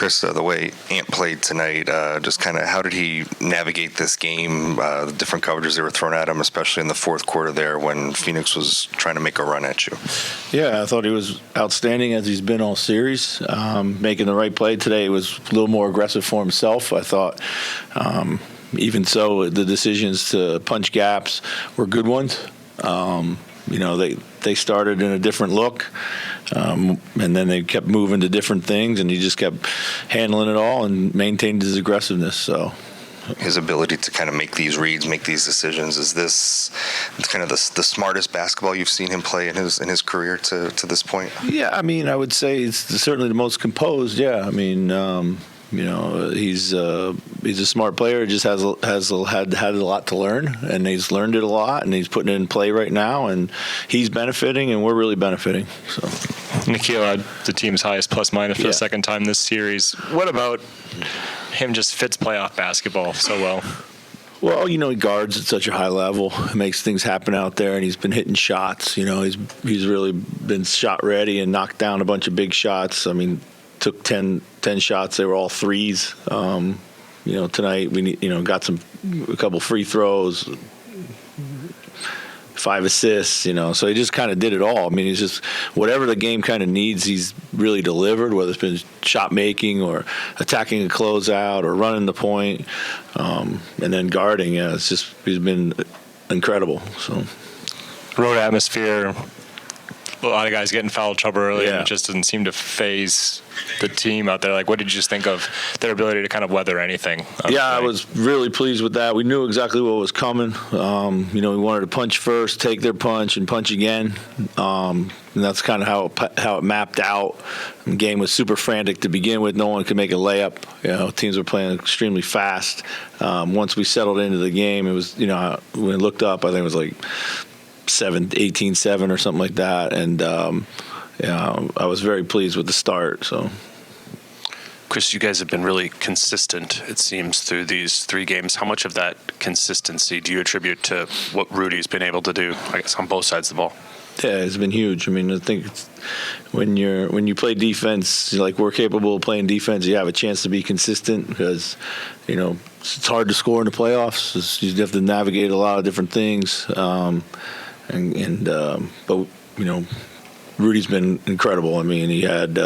Chris, the way Ant played tonight, just kind of how did he navigate this game, the different coverages they were thrown at him, especially in the fourth quarter there when Phoenix was trying to make a run at you? Yeah, I thought he was outstanding as he's been all series. Making the right play today. He was a little more aggressive for himself, I thought. Even so, the decisions to punch gaps were good ones. They started in a different look, and then they kept moving to different things, and he just kept handling it all and maintained his aggressiveness. So his ability to kind of make these reads, make these decisions, is this kind of the smartest basketball you've seen him play in his career to this point? Yeah, I mean, I would say it's certainly the most composed. Yeah, I mean, he's a smart player. Just had a lot to learn, and he's learned it a lot, and he's putting it in play right now, and he's benefiting, and we're really benefiting. So, Nikola, the team's highest plus-minus for the second time this series. What about him just fits playoff basketball so well? Well, he guards at such a high level. It makes things happen out there, and he's been hitting shots. He's really been shot ready and knocked down a bunch of big shots. I mean, took 10 shots. They were all threes. Tonight we got a couple free throws, 5 assists. So he just kind of did it all. I mean, he's just whatever the game kind of needs, he's really delivered. Whether it's been shot making or attacking a closeout or running the point, and then guarding. Yeah, he's been incredible. So road atmosphere. A lot of guys get in foul trouble early, and it just doesn't seem to phase the team out there. Like, what did you just think of their ability to kind of weather anything? Yeah, I was really pleased with that. We knew exactly what was coming. We wanted to punch first, take their punch, and punch again. And that's kind of how it mapped out. The game was super frantic to begin with. No one could make a layup. Teams were playing extremely fast. Once we settled into the game, it was, when I looked up, I think it was like 18-7 or something like that, and I was very pleased with the start. So, Chris, you guys have been really consistent, it seems, through these 3 games. How much of that consistency do you attribute to what Rudy's been able to do, I guess, on both sides of the ball? Yeah, it's been huge. I mean, I think when you play defense, like we're capable of playing defense, you have a chance to be consistent because, it's hard to score in the playoffs. You have to navigate a lot of different things. But Rudy's been incredible. I mean, he had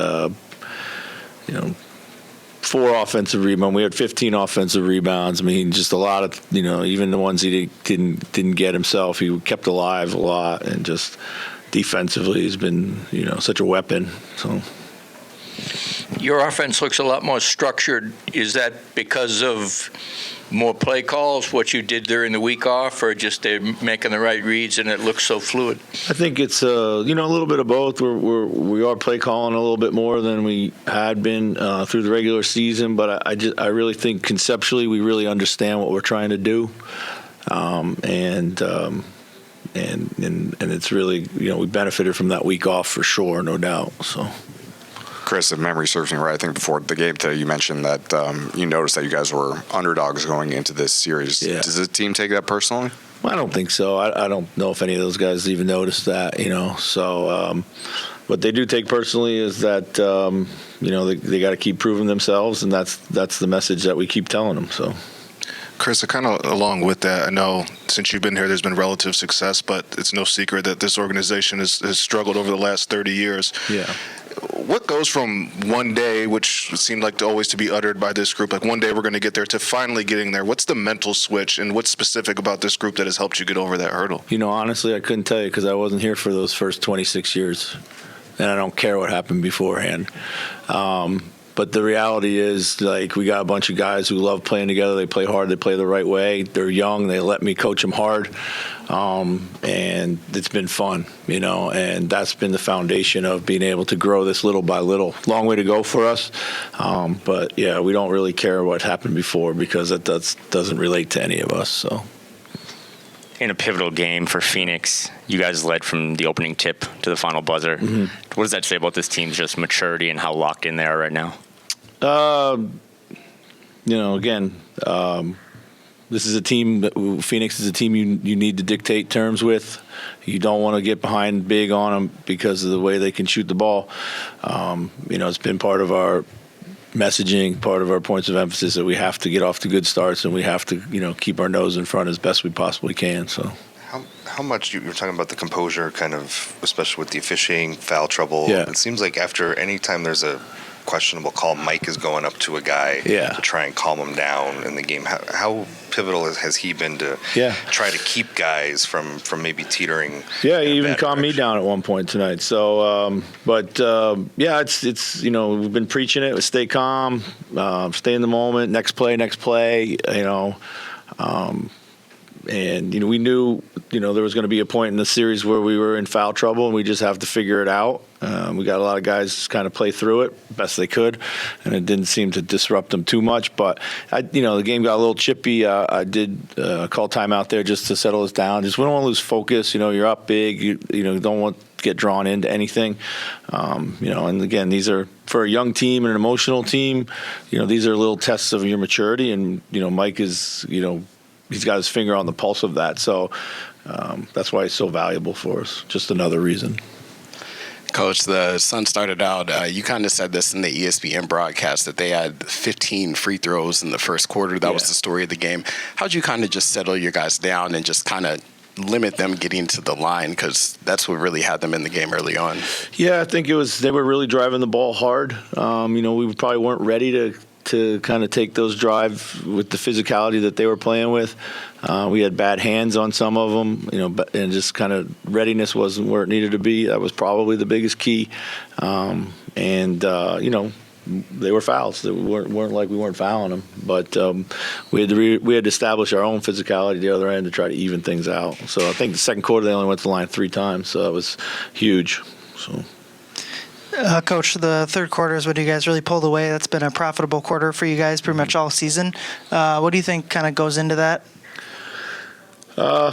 4 offensive rebounds. We had 15 offensive rebounds. I mean, just a lot of even the ones he didn't get himself, he kept alive a lot, and just defensively he's been such a weapon. So. Your offense looks a lot more structured. Is that because of more play calls, what you did during the week off, or just they're making the right reads and it looks so fluid? I think it's a little bit of both. We are play calling a little bit more than we had been through the regular season, but I really think conceptually we really understand what we're trying to do, and it's really we benefited from that week off for sure, no doubt. So. Chris, if memory serves me right, I think before the game today you mentioned that you noticed that you guys were underdogs going into this series. Yeah. Does the team take that personally? Well, I don't think so. I don't know if any of those guys even noticed that, So what they do take personally is that, they got to keep proving themselves, and that's the message that we keep telling them. So. Chris, kind of along with that, I know since you've been here, there's been relative success, but it's no secret that this organization has struggled over the last 30 years. Yeah. What goes from one day, which seemed like always to be uttered by this group, like one day we're going to get there, to finally getting there? What's the mental switch, and what's specific about this group that has helped you get over that hurdle? Honestly, I couldn't tell you because I wasn't here for those first 26 years, and I don't care what happened beforehand. But the reality is, we got a bunch of guys who love playing together. They play hard. They play the right way. They're young. They let me coach them hard. And it's been fun, and that's been the foundation of being able to grow this little by little. Long way to go for us. But, yeah, we don't really care what happened before because that doesn't relate to any of us. So. In a pivotal game for Phoenix, you guys led from the opening tip to the final buzzer. Mm-hmm. What does that say about this team's just maturity and how locked in they are right now? This is a team. Phoenix is a team you need to dictate terms with. You don't want to get behind big on them because of the way they can shoot the ball. It's been part of our messaging, part of our points of emphasis that we have to get off to good starts and we have to, keep our nose in front as best we possibly can. So. How much you were talking about the composure, kind of, especially with the officiating, foul trouble. Yeah. It seems like after any time there's a questionable call, Mike is going up to a guy to try and calm him down in the game. How pivotal has he been to try to keep guys from maybe teetering? Yeah, he even calmed me down at one point tonight. So, it's we've been preaching it. Stay calm, stay in the moment. Next play. And we knew there was going to be a point in the series where we were in foul trouble, and we just have to figure it out. We got a lot of guys kind of play through it best they could, and it didn't seem to disrupt them too much. But the game got a little chippy. I did call timeout there just to settle us down. Just we don't want to lose focus. You're up big. You don't want to get drawn into anything. And again, these are for a young team and an emotional team. These are little tests of your maturity, and Mike is he's got his finger on the pulse of that. So that's why he's so valuable for us. Just another reason. Coach, the Suns started out, you kind of said this in the ESPN broadcast, that they had 15 free throws in the first quarter. That was the story of the game. How'd you kind of just settle your guys down and just kind of limit them getting to the line, because that's what really had them in the game early on? Yeah, I think they were really driving the ball hard. We probably weren't ready to kind of take those drives with the physicality that they were playing with. We had bad hands on some of them, and just kind of readiness wasn't where it needed to be. That was probably the biggest key. They were fouls. They weren't like we weren't fouling them, but we had to establish our own physicality at the other end to try to even things out. So I think the second quarter they only went to the line 3 times, so that was huge. So. Coach, the third quarter is when you guys really pulled away. That's been a profitable quarter for you guys pretty much all season. What do you think kind of goes into that?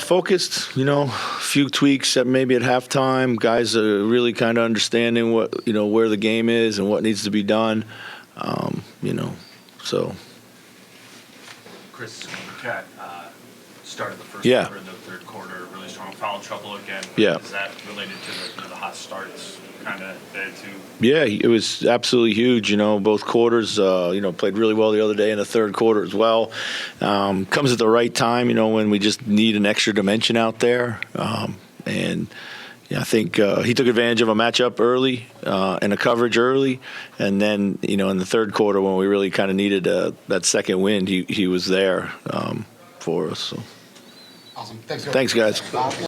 Focused, a few tweaks maybe at halftime. Guys are really kind of understanding what, where the game is and what needs to be done. So. Chris, Cat started the first quarter, the third quarter, really strong foul trouble again. Yeah. Is that related to the hot starts kind of there too? Yeah, it was absolutely huge. Both quarters, played really well the other day in the third quarter as well. Comes at the right time, when we just need an extra dimension out there. I think he took advantage of a matchup early and a coverage early. And then, in the third quarter when we really kind of needed that second wind, he was there for us. So. Awesome. Thanks, guys.